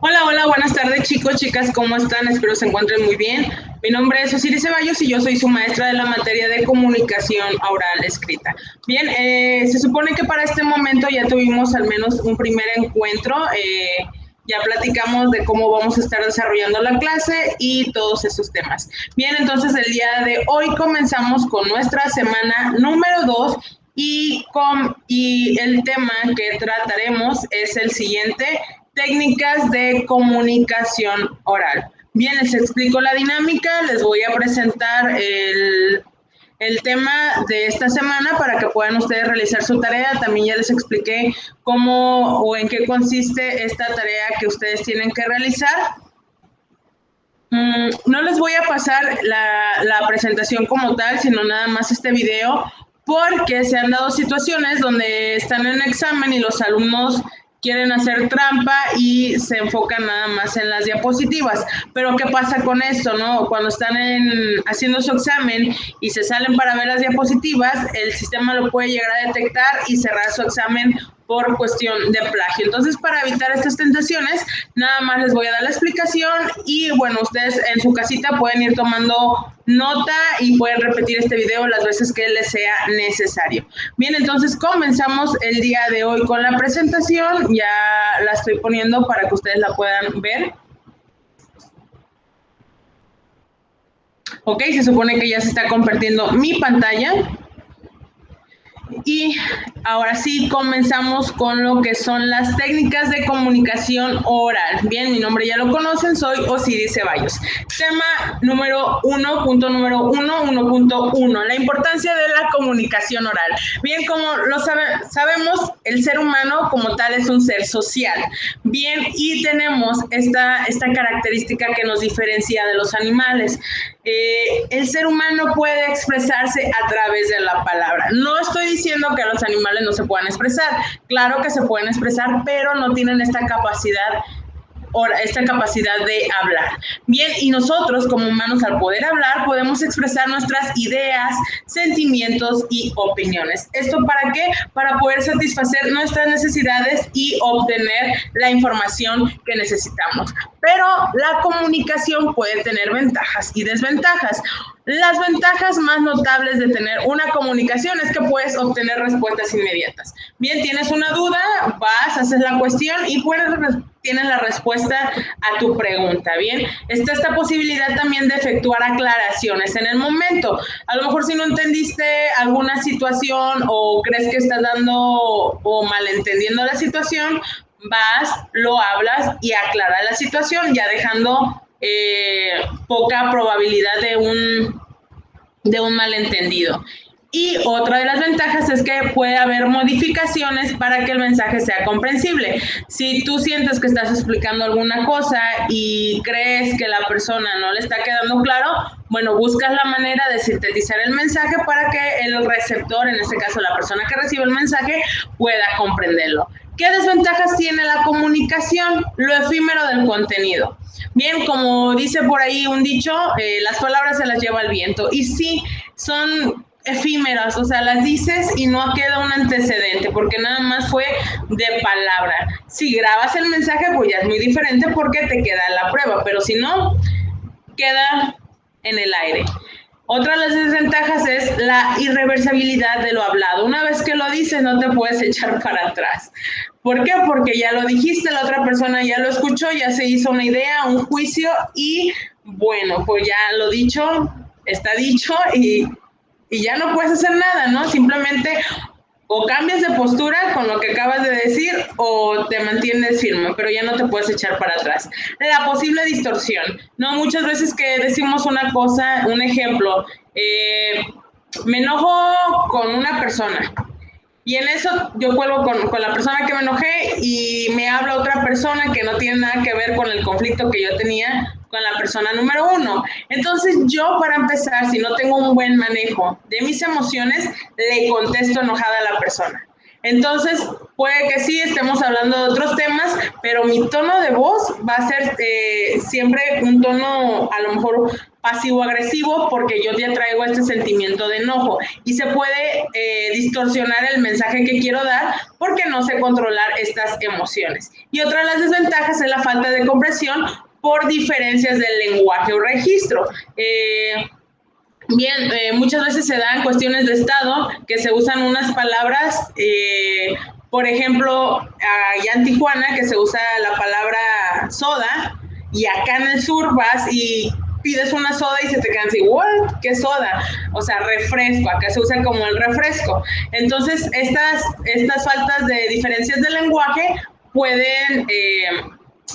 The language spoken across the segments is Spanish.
Hola, hola, buenas tardes chicos, chicas, ¿cómo están? Espero se encuentren muy bien. Mi nombre es Osiris Ceballos y yo soy su maestra de la materia de comunicación oral escrita. Bien, se supone que para este momento ya tuvimos al menos un primer encuentro, ya platicamos de cómo vamos a estar desarrollando la clase y todos esos temas. Bien, entonces el día de hoy comenzamos con nuestra semana número 2 y el tema que trataremos es el siguiente: técnicas de comunicación oral. Bien, les explico la dinámica, les voy a presentar el tema de esta semana para que puedan ustedes realizar su tarea. También ya les expliqué cómo o en qué consiste esta tarea que ustedes tienen que realizar. No les voy a pasar la presentación como tal, sino nada más este video, porque se han dado situaciones donde están en examen y los alumnos quieren hacer trampa y se enfocan nada más en las diapositivas. Pero ¿qué pasa con esto, no? Cuando están haciendo su examen y se salen para ver las diapositivas, el sistema lo puede llegar a detectar y cerrar su examen por cuestión de plagio. Entonces, para evitar estas tentaciones, nada más les voy a dar la explicación y bueno, ustedes en su casita pueden ir tomando nota y pueden repetir este video las veces que les sea necesario. Bien, entonces comenzamos el día de hoy con la presentación. Ya la estoy poniendo para que ustedes la puedan ver. Ok, se supone que ya se está compartiendo mi pantalla. Y ahora sí comenzamos con lo que son las técnicas de comunicación oral. Bien, mi nombre ya lo conocen, soy Osiris Ceballos. Tema número 1, punto número 1, 1.1, la importancia de la comunicación oral. Bien, como lo sabemos, el ser humano como tal es un ser social. Bien, y tenemos esta característica que nos diferencia de los animales. El ser humano puede expresarse a través de la palabra. No estoy diciendo que los animales no se puedan expresar, claro que se pueden expresar, pero no tienen esta capacidad de hablar. Bien, y nosotros como humanos al poder hablar podemos expresar nuestras ideas, sentimientos y opiniones. ¿Esto para qué? Para poder satisfacer nuestras necesidades y obtener la información que necesitamos. Pero la comunicación puede tener ventajas y desventajas. Las ventajas más notables de tener una comunicación es que puedes obtener respuestas inmediatas. Bien, tienes una duda, vas, haces la cuestión y tienes la respuesta a tu pregunta. Bien, está esta posibilidad también de efectuar aclaraciones en el momento. A lo mejor si no entendiste alguna situación o crees que estás dando o malentendiendo la situación, vas, lo hablas y aclaras la situación, ya dejando poca probabilidad de un malentendido. Y otra de las ventajas es que puede haber modificaciones para que el mensaje sea comprensible. Si tú sientes que estás explicando alguna cosa y crees que la persona no le está quedando claro, bueno, buscas la manera de sintetizar el mensaje para que el receptor, en este caso la persona que recibe el mensaje, pueda comprenderlo. ¿Qué desventajas tiene la comunicación? Lo efímero del contenido. Bien, como dice por ahí un dicho, las palabras se las lleva el viento. Y sí, son efímeras, o sea, las dices y no queda un antecedente, porque nada más fue de palabra. Si grabas el mensaje, pues ya es muy diferente porque te queda la prueba, pero si no, queda en el aire. Otra de las desventajas es la irreversibilidad de lo hablado. Una vez que lo dices, no te puedes echar para atrás. ¿Por qué? Porque ya lo dijiste, la otra persona ya lo escuchó, ya se hizo una idea, un juicio y bueno, pues ya lo dicho, está dicho y ya no puedes hacer nada, ¿no? Simplemente o cambias de postura con lo que acabas de decir o te mantienes firme, pero ya no te puedes echar para atrás. La posible distorsión, ¿no? Muchas veces que decimos una cosa, un ejemplo, me enojo con una persona y en eso yo vuelvo con la persona que me enojé y me habla otra persona que no tiene nada que ver con el conflicto que yo tenía con la persona número 1. Entonces yo, para empezar, si no tengo un buen manejo de mis emociones, le contesto enojada a la persona. Entonces, puede que sí estemos hablando de otros temas, pero mi tono de voz va a ser siempre un tono a lo mejor pasivo-agresivo porque yo ya traigo este sentimiento de enojo y se puede distorsionar el mensaje que quiero dar porque no sé controlar estas emociones. Y otra de las desventajas es la falta de comprensión por diferencias del lenguaje o registro. Muchas veces se dan cuestiones de estado que se usan unas palabras, por ejemplo, allá en Tijuana que se usa la palabra soda y acá en el sur vas y pides una soda y se te quedan así, ¿what? ¿Qué soda? O sea, refresco, acá se usa como el refresco. Entonces, estas faltas de diferencias de lenguaje pueden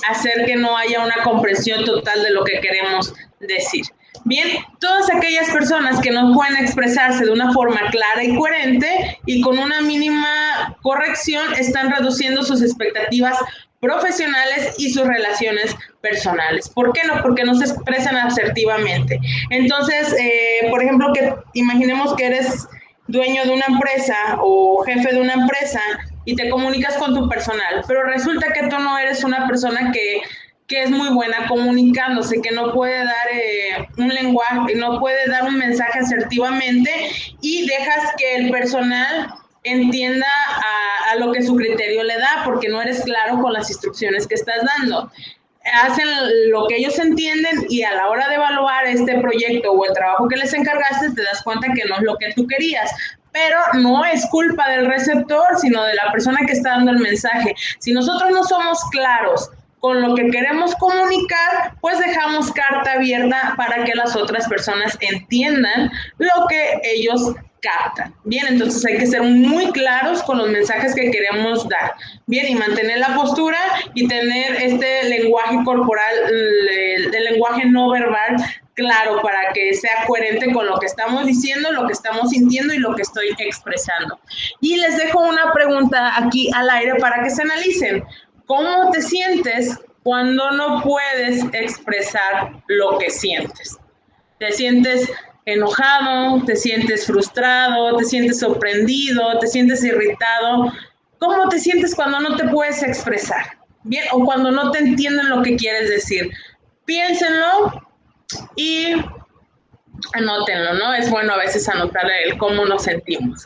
hacer que no haya una comprensión total de lo que queremos decir. Bien, todas aquellas personas que no pueden expresarse de una forma clara y coherente y con una mínima corrección están reduciendo sus expectativas profesionales y sus relaciones personales. ¿Por qué no? Porque no se expresan asertivamente. Entonces, por ejemplo, que imaginemos que eres dueño de una empresa o jefe de una empresa y te comunicas con tu personal, pero resulta que tú no eres una persona que es muy buena comunicándose, que no puede dar un lenguaje, no puede dar un mensaje asertivamente y dejas que el personal entienda a lo que su criterio le da, porque no eres claro con las instrucciones que estás dando. Hacen lo que ellos entienden y a la hora de evaluar este proyecto o el trabajo que les encargaste, te das cuenta que no es lo que tú querías. Pero no es culpa del receptor, sino de la persona que está dando el mensaje. Si nosotros no somos claros con lo que queremos comunicar, pues dejamos carta abierta para que las otras personas entiendan lo que ellos captan. Bien, entonces hay que ser muy claros con los mensajes que queremos dar. Bien, y mantener la postura y tener este lenguaje corporal, el lenguaje no verbal claro para que sea coherente con lo que estamos diciendo, lo que estamos sintiendo y lo que estoy expresando. Y les dejo una pregunta aquí al aire para que se analicen. ¿Cómo te sientes cuando no puedes expresar lo que sientes? ¿Te sientes enojado? ¿Te sientes frustrado? ¿Te sientes sorprendido? ¿Te sientes irritado? ¿Cómo te sientes cuando no te puedes expresar? Bien, o cuando no te entienden lo que quieres decir. Piénsenlo y anótenlo, ¿no? Es bueno a veces anotar el cómo nos sentimos.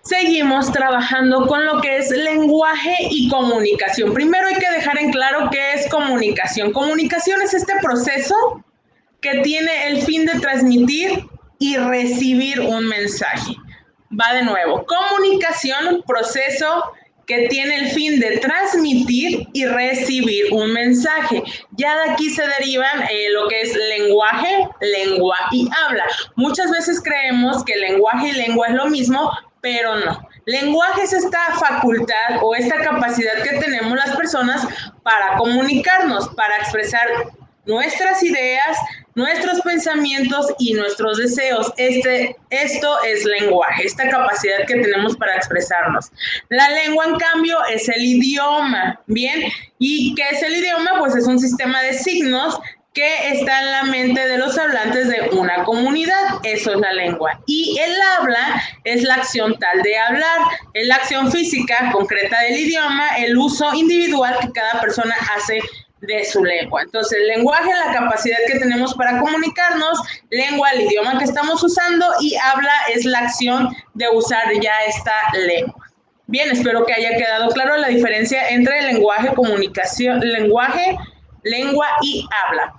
Seguimos trabajando con lo que es lenguaje y comunicación. Primero hay que dejar en claro qué es comunicación. Comunicación es este proceso que tiene el fin de transmitir y recibir un mensaje. Va de nuevo. Comunicación, proceso que tiene el fin de transmitir y recibir un mensaje. Ya de aquí se derivan lo que es lenguaje, lengua y habla. Muchas veces creemos que lenguaje y lengua es lo mismo, pero no. Lenguaje es esta facultad o esta capacidad que tenemos las personas para comunicarnos, para expresar nuestras ideas, nuestros pensamientos y nuestros deseos. Esto es lenguaje, esta capacidad que tenemos para expresarnos. La lengua, en cambio, es el idioma, ¿bien? ¿Y qué es el idioma? Pues es un sistema de signos que está en la mente de los hablantes de una comunidad. Eso es la lengua. Y el habla es la acción tal de hablar, es la acción física concreta del idioma, el uso individual que cada persona hace de su lengua. Entonces, el lenguaje es la capacidad que tenemos para comunicarnos, lengua, el idioma que estamos usando, y habla es la acción de usar ya esta lengua. Bien, espero que haya quedado claro la diferencia entre lenguaje, comunicación, lenguaje, lengua y habla.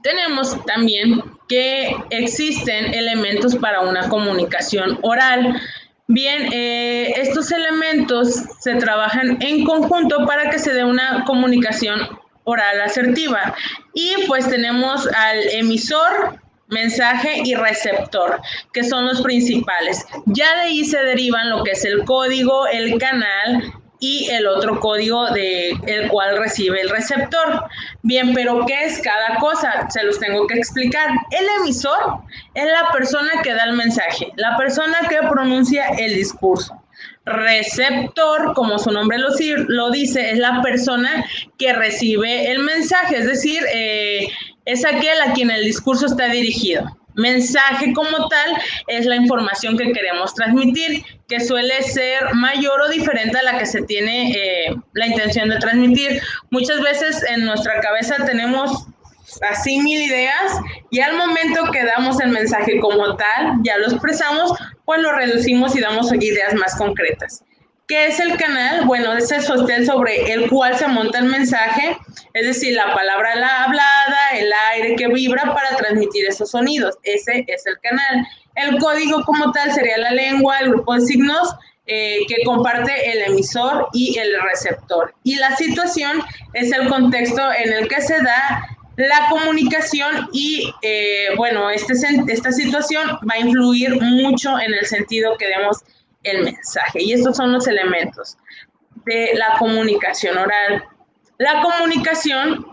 Tenemos también que existen elementos para una comunicación oral. Bien, estos elementos se trabajan en conjunto para que se dé una comunicación oral asertiva. Y pues tenemos al emisor, mensaje y receptor, que son los principales. Ya de ahí se derivan lo que es el código, el canal y el otro código el cual recibe el receptor. Bien, pero ¿qué es cada cosa? Se los tengo que explicar. El emisor es la persona que da el mensaje, la persona que pronuncia el discurso. Receptor, como su nombre lo dice, es la persona que recibe el mensaje, es decir, es aquel a quien el discurso está dirigido. Mensaje como tal es la información que queremos transmitir, que suele ser mayor o diferente a la que se tiene la intención de transmitir. Muchas veces en nuestra cabeza tenemos así 1000 ideas y al momento que damos el mensaje como tal, ya lo expresamos, pues lo reducimos y damos ideas más concretas. ¿Qué es el canal? Bueno, es el sostén sobre el cual se monta el mensaje, es decir, la palabra hablada, el aire que vibra para transmitir esos sonidos. Ese es el canal. El código como tal sería la lengua, el grupo de signos que comparte el emisor y el receptor. Y la situación es el contexto en el que se da la comunicación y, bueno, esta situación va a influir mucho en el sentido que demos el mensaje. Y estos son los elementos de la comunicación oral. La comunicación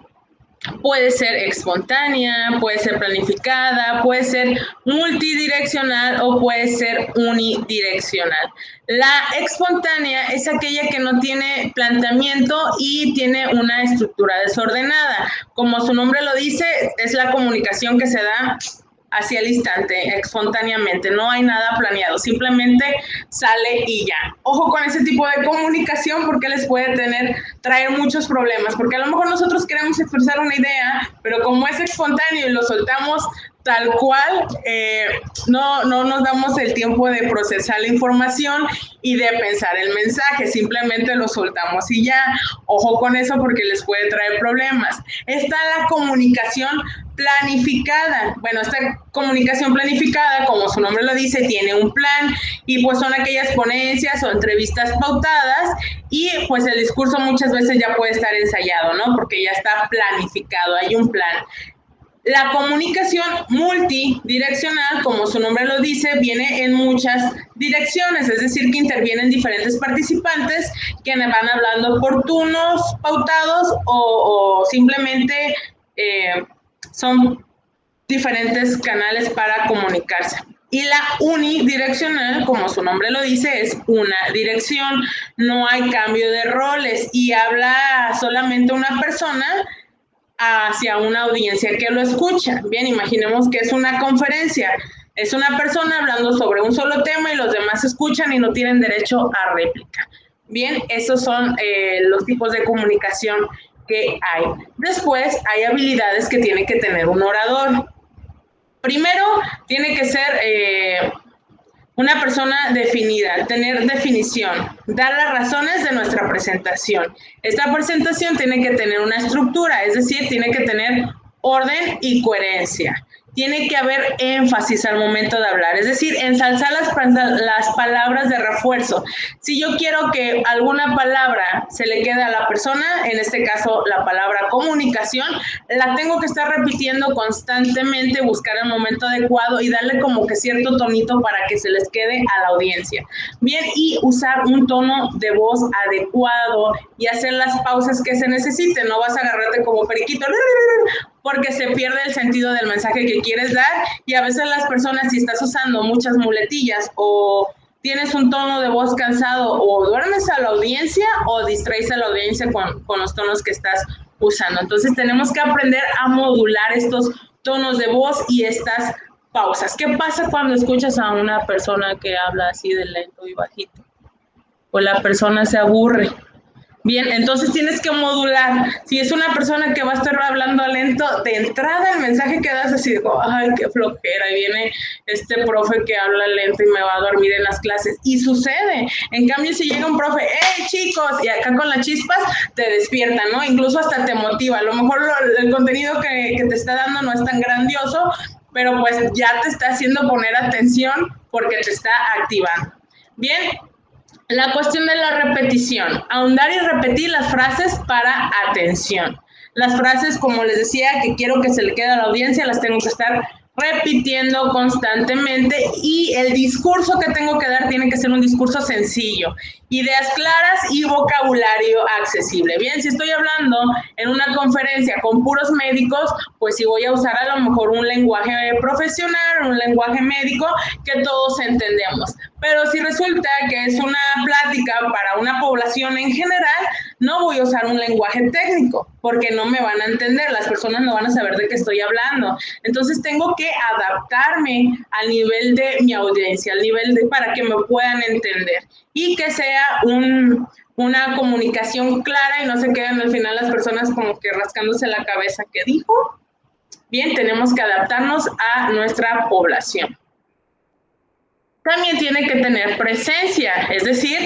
puede ser espontánea, puede ser planificada, puede ser multidireccional o puede ser unidireccional. La espontánea es aquella que no tiene planteamiento y tiene una estructura desordenada. Como su nombre lo dice, es la comunicación que se da hacia el instante, espontáneamente, no hay nada planeado, simplemente sale y ya. Ojo con ese tipo de comunicación porque les puede traer muchos problemas, porque a lo mejor nosotros queremos expresar una idea, pero como es espontáneo y lo soltamos tal cual, no nos damos el tiempo de procesar la información y de pensar el mensaje, simplemente lo soltamos y ya. Ojo con eso porque les puede traer problemas. Está la comunicación planificada. Bueno, esta comunicación planificada, como su nombre lo dice, tiene un plan y pues son aquellas ponencias o entrevistas pautadas y pues el discurso muchas veces ya puede estar ensayado, ¿no? Porque ya está planificado, hay un plan. La comunicación multidireccional, como su nombre lo dice, viene en muchas direcciones, es decir, que intervienen diferentes participantes que van hablando por turnos pautados o simplemente son diferentes canales para comunicarse. Y la unidireccional, como su nombre lo dice, es una dirección, no hay cambio de roles y habla solamente una persona hacia una audiencia que lo escucha. Bien, imaginemos que es una conferencia, es una persona hablando sobre un solo tema y los demás escuchan y no tienen derecho a réplica. Bien, esos son los tipos de comunicación que hay. Después hay habilidades que tiene que tener un orador. Primero, tiene que ser una persona definida, tener definición, dar las razones de nuestra presentación. Esta presentación tiene que tener una estructura, es decir, tiene que tener orden y coherencia. Tiene que haber énfasis al momento de hablar, es decir, ensalzar las palabras de refuerzo. Si yo quiero que alguna palabra se le quede a la persona, en este caso la palabra comunicación, la tengo que estar repitiendo constantemente, buscar el momento adecuado y darle como que cierto tonito para que se les quede a la audiencia. Bien, y usar un tono de voz adecuado y hacer las pausas que se necesiten. No vas a agarrarte como periquito, porque se pierde el sentido del mensaje que quieres dar y a veces las personas, si estás usando muchas muletillas o tienes un tono de voz cansado, o duermes a la audiencia o distraes a la audiencia con los tonos que estás usando. Entonces tenemos que aprender a modular estos tonos de voz y estas pausas. ¿Qué pasa cuando escuchas a una persona que habla así de lento y bajito? Pues la persona se aburre. Bien, entonces tienes que modular. Si es una persona que va a estar hablando lento, de entrada el mensaje que das así, ay, qué flojera, y viene este profe que habla lento y me va a dormir en las clases. Y sucede. En cambio, si llega un profe, ¡hey, chicos! Y acá con las chispas, te despierta, ¿no? Incluso hasta te motiva. A lo mejor el contenido que te está dando no es tan grandioso, pero pues ya te está haciendo poner atención porque te está activando. Bien. La cuestión de la repetición, ahondar y repetir las frases para atención. Las frases, como les decía, que quiero que se le quede a la audiencia, las tengo que estar repitiendo constantemente y el discurso que tengo que dar tiene que ser un discurso sencillo Ideas claras y vocabulario accesible. Bien, si estoy hablando en una conferencia con puros médicos, pues sí voy a usar a lo mejor un lenguaje profesional, un lenguaje médico que todos entendemos. Pero si resulta que es una plática para una población en general, no voy a usar un lenguaje técnico porque no me van a entender, las personas no van a saber de qué estoy hablando. Entonces tengo que adaptarme al nivel de mi audiencia, al nivel de para que me puedan entender y que sea una comunicación clara y no se queden al final las personas como que rascándose la cabeza. ¿Qué dijo? Bien, tenemos que adaptarnos a nuestra población. También tiene que tener presencia, es decir,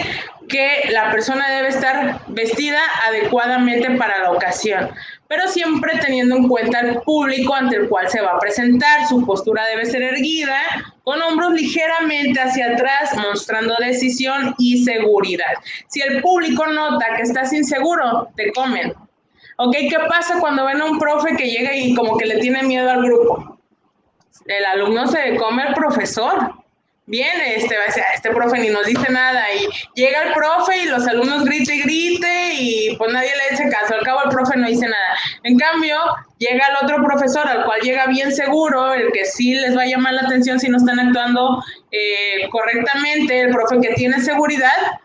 que la persona debe estar vestida adecuadamente para la ocasión, pero siempre teniendo en cuenta el público ante el cual se va a presentar. Su postura debe ser erguida, con hombros ligeramente hacia atrás, mostrando decisión y seguridad. Si el público nota que estás inseguro, te comen. ¿Ok? ¿Qué pasa cuando ven a un profe que llega y como que le tiene miedo al grupo? El alumno se come al profesor. Bien, este profe ni nos dice nada y llega el profe y los alumnos grite y grite y pues nadie le hace caso, al cabo el profe no dice nada. En cambio, llega el otro profesor al cual llega bien seguro, el que sí les va a llamar la atención si no están actuando correctamente, el profe que tiene seguridad,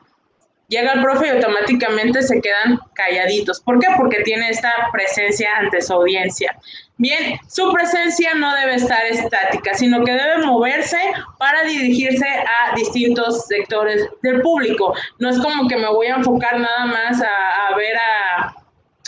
llega el profe y automáticamente se quedan calladitos. ¿Por qué? Porque tiene esta presencia ante su audiencia. Bien, su presencia no debe estar estática, sino que debe moverse para dirigirse a distintos sectores del público. No es como que me voy a enfocar nada más a ver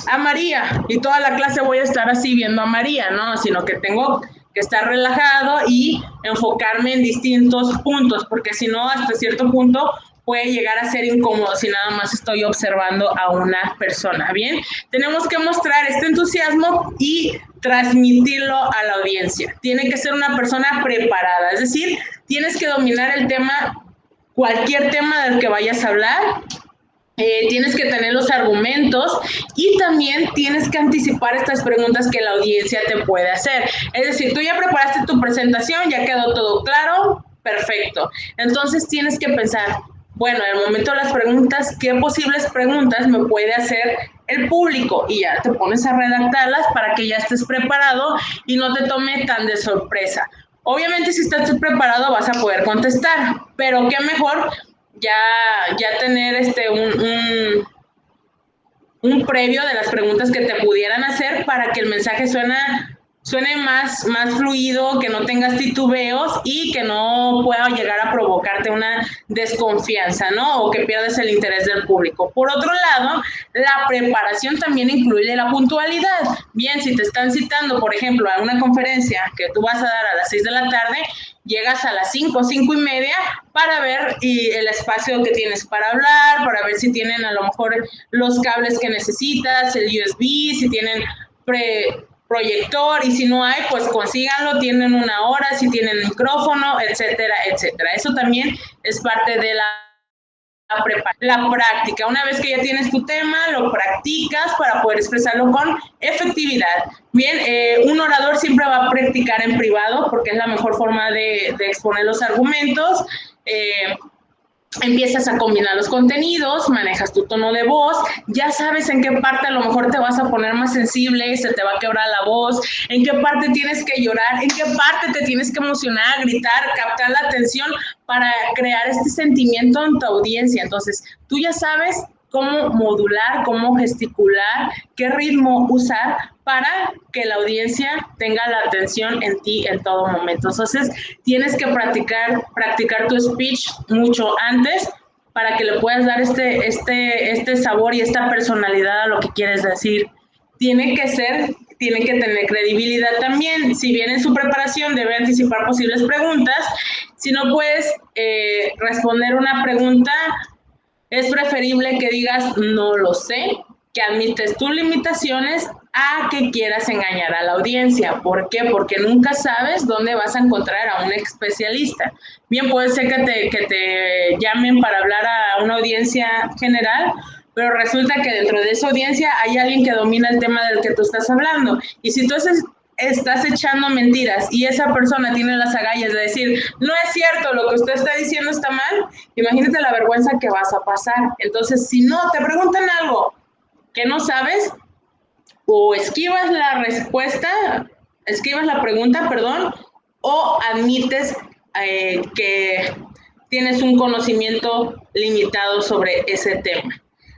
a María y toda la clase voy a estar así viendo a María, ¿no? Sino que tengo que estar relajado y enfocarme en distintos puntos, porque si no, hasta cierto punto puede llegar a ser incómodo si nada más estoy observando a una persona. Bien, tenemos que mostrar este entusiasmo y transmitirlo a la audiencia. Tiene que ser una persona preparada, es decir, tienes que dominar el tema, cualquier tema del que vayas a hablar. Tienes que tener los argumentos y también tienes que anticipar estas preguntas que la audiencia te puede hacer. Es decir, tú ya preparaste tu presentación, ya quedó todo claro, perfecto. Entonces tienes que pensar, bueno, en el momento de las preguntas, ¿qué posibles preguntas me puede hacer el público? Y ya te pones a redactarlas para que ya estés preparado y no te tome tan de sorpresa. Obviamente si estás preparado vas a poder contestar, pero qué mejor ya tener un previo de las preguntas que te pudieran hacer para que el mensaje suene más fluido, que no tengas titubeos y que no pueda llegar a provocarte una desconfianza, ¿no? O que pierdas el interés del público. Por otro lado, la preparación también incluye la puntualidad. Bien, si te están citando, por ejemplo, a una conferencia que tú vas a dar a las 6 de la tarde, llegas a las 5, 5:30 para ver el espacio que tienes para hablar, para ver si tienen a lo mejor los cables que necesitas, el USB, si tienen proyector y si no hay, pues consíganlo, tienen una hora, si tienen micrófono, etcétera, etcétera. Eso también es parte de la práctica. Una vez que ya tienes tu tema, lo practicas para poder expresarlo con efectividad. Bien, un orador siempre va a practicar en privado porque es la mejor forma de exponer los argumentos. Empiezas a combinar los contenidos, manejas tu tono de voz, ya sabes en qué parte a lo mejor te vas a poner más sensible, se te va a quebrar la voz, en qué parte tienes que llorar, en qué parte te tienes que emocionar, gritar, captar la atención para crear este sentimiento en tu audiencia. Entonces, tú ya sabes cómo modular, cómo gesticular, qué ritmo usar para que la audiencia tenga la atención en ti en todo momento. Entonces, tienes que practicar tu speech mucho antes para que le puedas dar este sabor y esta personalidad a lo que quieres decir. Tiene que tener credibilidad también. Si bien en su preparación debe anticipar posibles preguntas, si no puedes responder una pregunta, es preferible que digas no lo sé, que admites tus limitaciones a que quieras engañar a la audiencia. ¿Por qué? Porque nunca sabes dónde vas a encontrar a un especialista. Bien, puede ser que te llamen para hablar a una audiencia general, pero resulta que dentro de esa audiencia hay alguien que domina el tema del que tú estás hablando. Y si tú estás echando mentiras y esa persona tiene las agallas de decir, no es cierto, lo que usted está diciendo está mal, imagínate la vergüenza que vas a pasar. Entonces, si no te preguntan algo que no sabes, o esquivas la respuesta, esquivas la pregunta, perdón, o admites que tienes un conocimiento limitado sobre ese tema.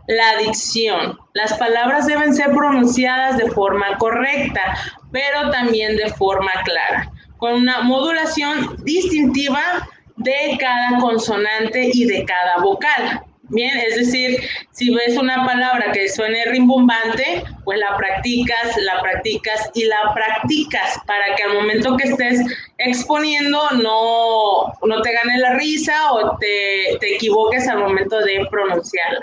La dicción. Las palabras deben ser pronunciadas de forma correcta, pero también de forma clara, con una modulación distintiva de cada consonante y de cada vocal. Bien, es decir, si ves una palabra que suene rimbombante, pues la practicas y la practicas para que al momento que estés exponiendo no te gane la risa o te equivoques al momento de pronunciarla.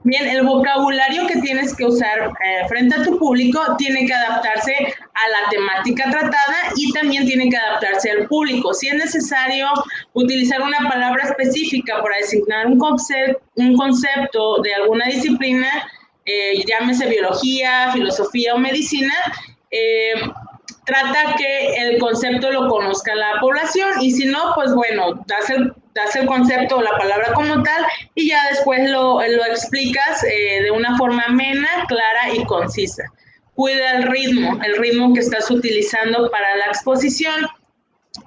Bien, el vocabulario que tienes que usar frente a tu público tiene que adaptarse a la temática tratada y también tiene que adaptarse al público. Si es necesario utilizar una palabra específica para designar un concepto de alguna disciplina, llámese biología, filosofía o medicina, trata que el concepto lo conozca la población y si no, pues bueno, das el concepto o la palabra como tal y ya después lo explicas de una forma amena, clara y concisa. Cuida el ritmo que estás utilizando para la exposición.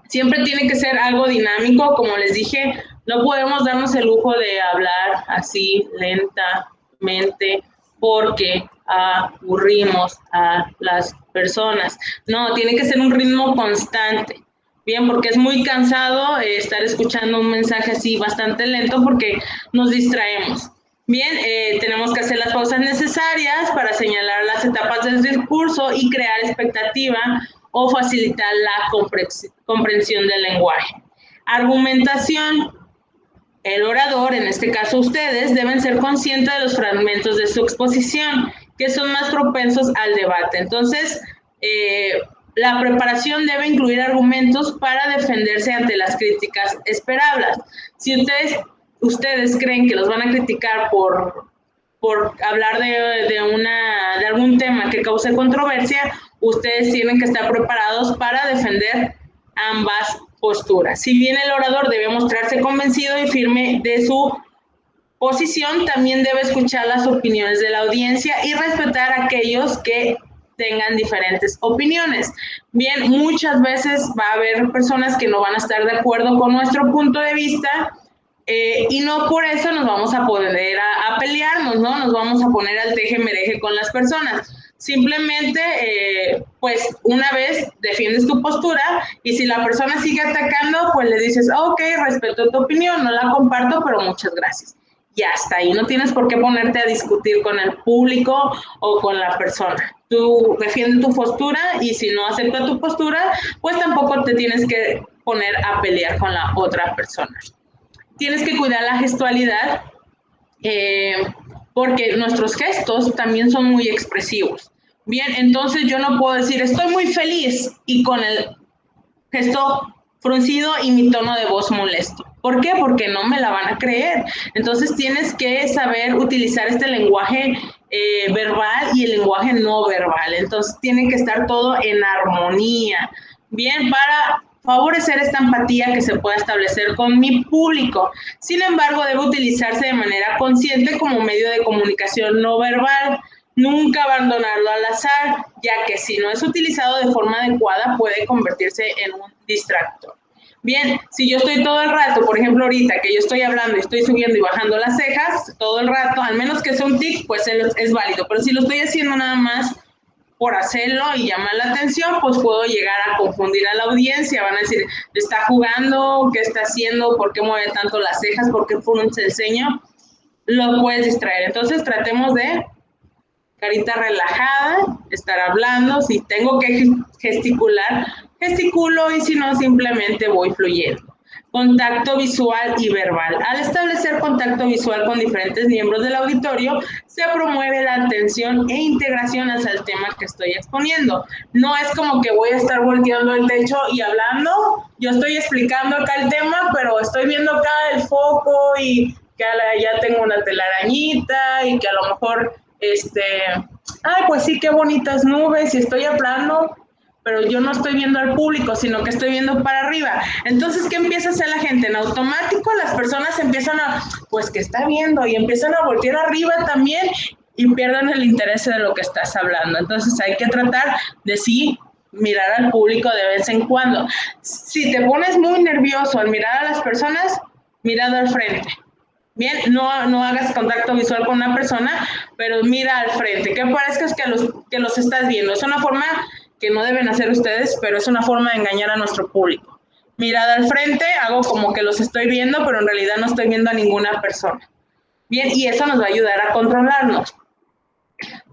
Siempre tiene que ser algo dinámico, como les dije, no podemos darnos el lujo de hablar así lentamente porque aburrimos a las personas. No, tiene que ser un ritmo constante. Bien, porque es muy cansado estar escuchando un mensaje así bastante lento porque nos distraemos. Bien, tenemos que hacer las pausas necesarias para señalar las etapas del discurso y crear expectativa o facilitar la comprensión del lenguaje. Argumentación. El orador, en este caso ustedes, deben ser conscientes de los fragmentos de su exposición, que son más propensos al debate. Entonces, la preparación debe incluir argumentos para defenderse ante las críticas esperables. Si ustedes creen que los van a criticar por hablar de algún tema que cause controversia, ustedes tienen que estar preparados para defender ambas posturas. Si bien el orador debe mostrarse convencido y firme de su posición, también debe escuchar las opiniones de la audiencia y respetar a aquellos que tengan diferentes opiniones. Bien, muchas veces va a haber personas que no van a estar de acuerdo con nuestro punto de vista, y no por eso nos vamos a poner a pelearnos, ¿no? Nos vamos a poner al teje-mereje con las personas. Simplemente, pues una vez defiendes tu postura y si la persona sigue atacando, pues le dices, ok, respeto tu opinión, no la comparto, pero muchas gracias. Y hasta ahí, no tienes por qué ponerte a discutir con el público o con la persona. Tú defiendes tu postura y si no acepta tu postura, pues tampoco te tienes que poner a pelear con la otra persona. Tienes que cuidar la gestualidad porque nuestros gestos también son muy expresivos. Bien, entonces yo no puedo decir estoy muy feliz y con el gesto fruncido y mi tono de voz molesto. ¿Por qué? Porque no me la van a creer. Entonces tienes que saber utilizar este lenguaje verbal y el lenguaje no verbal. Entonces tiene que estar todo en armonía. Bien, para favorecer esta empatía que se pueda establecer con mi público. Sin embargo, debe utilizarse de manera consciente como medio de comunicación no verbal. Nunca abandonarlo al azar, ya que si no es utilizado de forma adecuada puede convertirse en un distractor. Bien, si yo estoy todo el rato, por ejemplo ahorita que yo estoy hablando y estoy subiendo y bajando las cejas, todo el rato, al menos que sea un tic, pues es válido, pero si lo estoy haciendo nada más por hacerlo y llamar la atención, pues puedo llegar a confundir a la audiencia, van a decir, ¿está jugando? ¿Qué está haciendo? ¿Por qué mueve tanto las cejas? ¿Por qué frunce el ceño? Lo puedes distraer, entonces tratemos de carita relajada, estar hablando, si tengo que gesticular, gesticulo y si no, simplemente voy fluyendo. Contacto visual y verbal. Al establecer contacto visual con diferentes miembros del auditorio, se promueve la atención e integración hacia el tema que estoy exponiendo. No es como que voy a estar volteando el techo y hablando, yo estoy explicando acá el tema, pero estoy viendo acá el foco y que ya tengo una telarañita y que a lo mejor ay, pues sí, qué bonitas nubes y estoy hablando, pero yo no estoy viendo al público, sino que estoy viendo para arriba. Entonces, ¿qué empieza a hacer la gente? En automático las personas empiezan pues, ¿qué está viendo? Y empiezan a voltear arriba también y pierden el interés de lo que estás hablando. Entonces, hay que tratar de sí mirar al público de vez en cuando. Si te pones muy nervioso al mirar a las personas, mirando al frente. Bien, no hagas contacto visual con una persona, pero mira al frente, que parezca que los estás viendo. Es una forma que no deben hacer ustedes, pero es una forma de engañar a nuestro público. Mirada al frente, hago como que los estoy viendo, pero en realidad no estoy viendo a ninguna persona. Bien, y eso nos va a ayudar a controlarnos.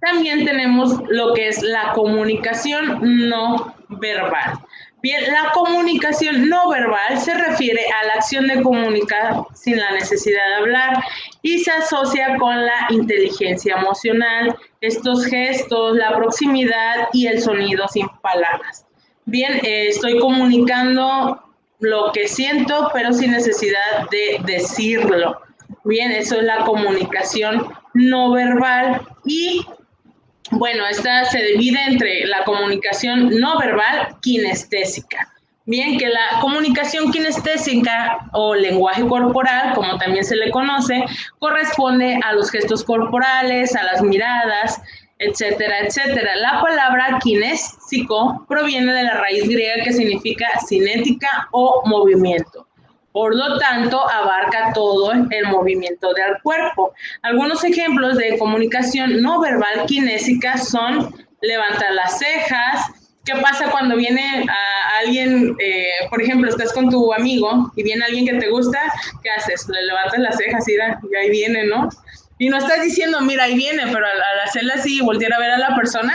También tenemos lo que es la comunicación no verbal. Bien, la comunicación no verbal se refiere a la acción de comunicar sin la necesidad de hablar y se asocia con la inteligencia emocional, estos gestos, la proximidad y el sonido sin palabras. Bien, estoy comunicando lo que siento, pero sin necesidad de decirlo. Bien, eso es la comunicación no verbal y bueno, esta se divide entre la comunicación no verbal kinestésica. Bien, que la comunicación kinestésica o lenguaje corporal, como también se le conoce, corresponde a los gestos corporales, a las miradas, etcétera, etcétera. La palabra kinésico proviene de la raíz griega que significa cinética o movimiento. Por lo tanto, abarca todo el movimiento del cuerpo. Algunos ejemplos de comunicación no verbal kinésica son levantar las cejas. ¿Qué pasa cuando viene a alguien, por ejemplo, estás con tu amigo y viene alguien que te gusta? ¿Qué haces? Le levantas las cejas y ahí viene, ¿no? Y no estás diciendo, mira, ahí viene, pero al hacerle así y voltear a ver a la persona,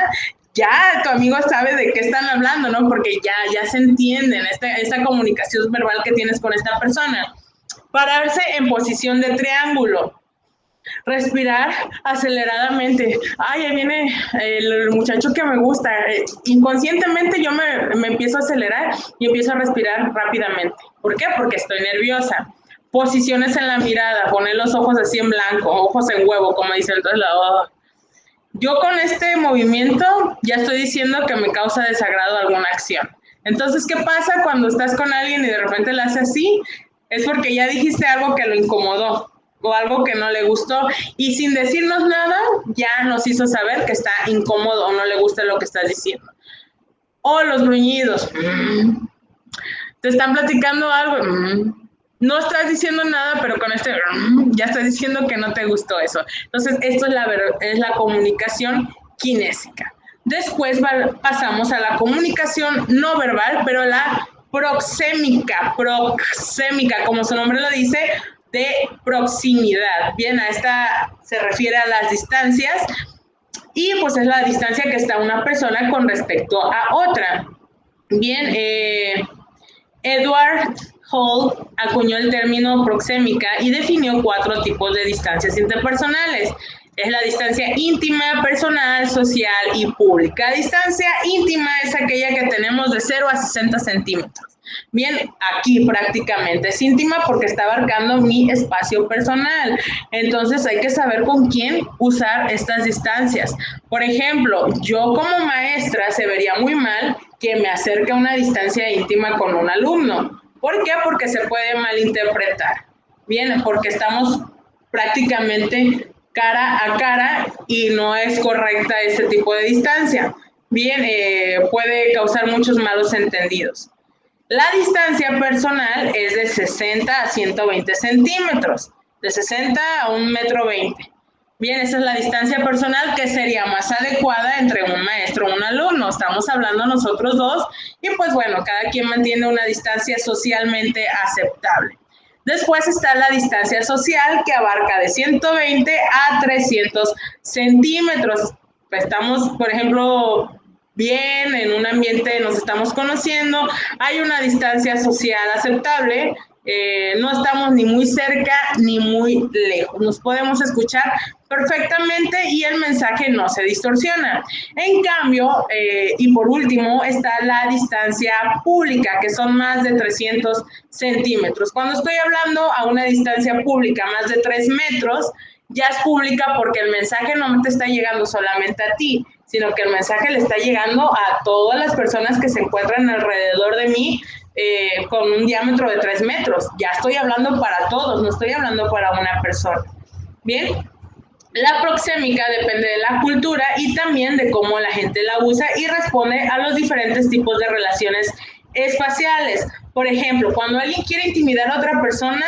ya tu amigo sabe de qué están hablando, ¿no? Porque ya se entienden, esta comunicación verbal que tienes con esta persona. Pararse en posición de triángulo. Respirar aceleradamente. Ay, ahí viene el muchacho que me gusta. Inconscientemente yo me empiezo a acelerar y empiezo a respirar rápidamente. ¿Por qué? Porque estoy nerviosa. Posiciones en la mirada, poner los ojos así en blanco, ojos en huevo, como dice el otro lado. Yo con este movimiento ya estoy diciendo que me causa desagrado alguna acción. Entonces, ¿qué pasa cuando estás con alguien y de repente le hace así? Es porque ya dijiste algo que lo incomodó o algo que no le gustó y sin decirnos nada ya nos hizo saber que está incómodo o no le gusta lo que estás diciendo. O los gruñidos. Te están platicando algo. No estás diciendo nada, pero con este ya estás diciendo que no te gustó eso. Entonces, esto es la comunicación kinésica. Después pasamos a la comunicación no verbal, pero la proxémica, como su nombre lo dice, de proximidad. Bien, a esta se refiere a las distancias y pues es la distancia que está una persona con respecto a otra. Bien, Edward Hall acuñó el término proxémica y definió 4 tipos de distancias interpersonales. Es la distancia íntima, personal, social y pública. La distancia íntima es aquella que tenemos de 0 a 60 centímetros. Bien, aquí prácticamente es íntima porque está abarcando mi espacio personal. Entonces hay que saber con quién usar estas distancias. Por ejemplo, yo como maestra se vería muy mal que me acerque a una distancia íntima con un alumno. ¿Por qué? Porque se puede malinterpretar. Bien, porque estamos prácticamente cara a cara y no es correcta este tipo de distancia. Bien, puede causar muchos malos entendidos. La distancia personal es de 60 a 120 centímetros, de 60 a 1,20 m. Bien, esa es la distancia personal que sería más adecuada entre un maestro y un alumno. Estamos hablando nosotros dos y pues bueno, cada quien mantiene una distancia socialmente aceptable. Después está la distancia social que abarca de 120 a 300 centímetros. Estamos, por ejemplo, bien, en un ambiente nos estamos conociendo, hay una distancia social aceptable, no estamos ni muy cerca ni muy lejos, nos podemos escuchar perfectamente y el mensaje no se distorsiona. En cambio, y por último, está la distancia pública, que son más de 300 centímetros. Cuando estoy hablando a una distancia pública más de 3 metros, ya es pública porque el mensaje no te está llegando solamente a ti, sino que el mensaje le está llegando a todas las personas que se encuentran alrededor de mí con un diámetro de 3 metros. Ya estoy hablando para todos, no estoy hablando para una persona. Bien, la proxémica depende de la cultura y también de cómo la gente la usa y responde a los diferentes tipos de relaciones espaciales. Por ejemplo, cuando alguien quiere intimidar a otra persona,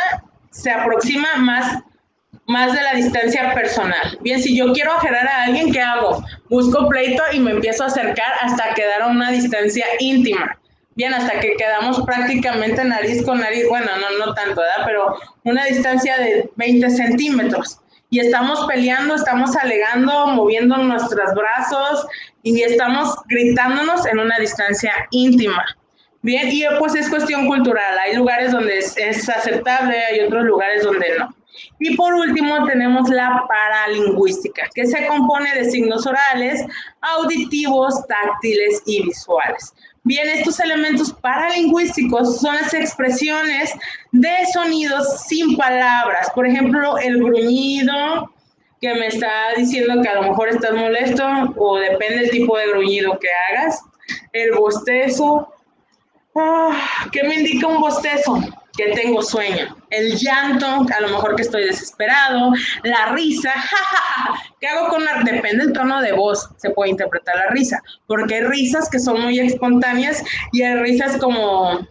se aproxima más de la distancia personal. Bien, si yo quiero ajerar a alguien, ¿qué hago? Busco pleito y me empiezo a acercar hasta quedar a una distancia íntima. Bien, hasta que quedamos prácticamente nariz con nariz, bueno, no tanto, ¿verdad? Pero una distancia de 20 centímetros. Y estamos peleando, estamos alegando, moviendo nuestros brazos y estamos gritándonos en una distancia íntima. Bien, y pues es cuestión cultural. Hay lugares donde es aceptable, hay otros lugares donde no. Y por último tenemos la paralingüística, que se compone de signos orales, auditivos, táctiles y visuales. Bien, estos elementos paralingüísticos son las expresiones de sonidos sin palabras. Por ejemplo, el gruñido, que me está diciendo que a lo mejor estás molesto, o depende del tipo de gruñido que hagas. El bostezo. ¿Qué me indica un bostezo? Que tengo sueño. El llanto, a lo mejor que estoy desesperado. La risa, ¿qué hago con la? Depende del tono de voz, se puede interpretar la risa, porque hay risas que son muy espontáneas y hay risas como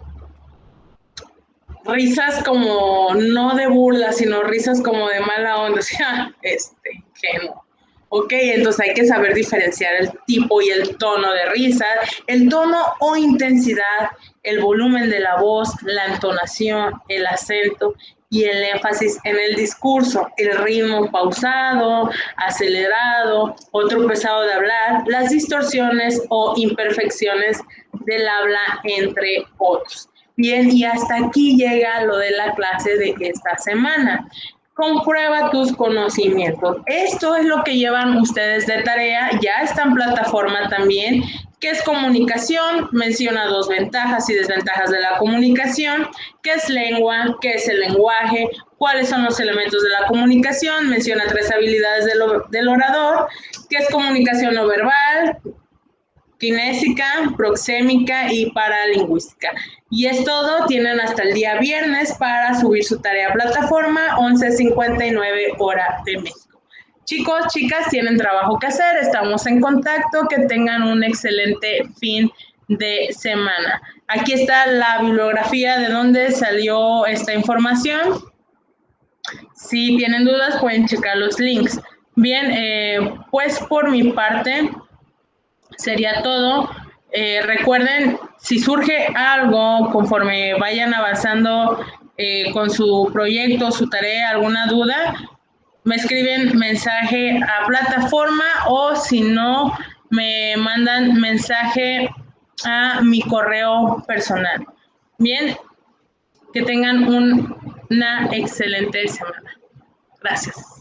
no de burla, sino risas como de mala onda, o sea, ingenuo. Ok, entonces hay que saber diferenciar el tipo y el tono de risa, el tono o intensidad, el volumen de la voz, la entonación, el acento y el énfasis en el discurso, el ritmo pausado, acelerado, otro pesado de hablar, las distorsiones o imperfecciones del habla, entre otros. Bien, y hasta aquí llega lo de la clase de esta semana. Comprueba tus conocimientos. Esto es lo que llevan ustedes de tarea, ya está en plataforma también. ¿Qué es comunicación? Menciona 2 ventajas y desventajas de la comunicación. ¿Qué es lengua? ¿Qué es el lenguaje? ¿Cuáles son los elementos de la comunicación? Menciona 3 habilidades del orador. ¿Qué es comunicación no verbal? Kinésica, proxémica y paralingüística. Y es todo, tienen hasta el día viernes para subir su tarea a plataforma, 11:59 hora de México. Chicos, chicas, tienen trabajo que hacer, estamos en contacto, que tengan un excelente fin de semana. Aquí está la bibliografía de dónde salió esta información. Si tienen dudas, pueden checar los links. Bien, pues por mi parte sería todo. Recuerden, si surge algo conforme vayan avanzando con su proyecto, su tarea, alguna duda, me escriben mensaje a plataforma o si no, me mandan mensaje a mi correo personal. Bien, que tengan una excelente semana. Gracias.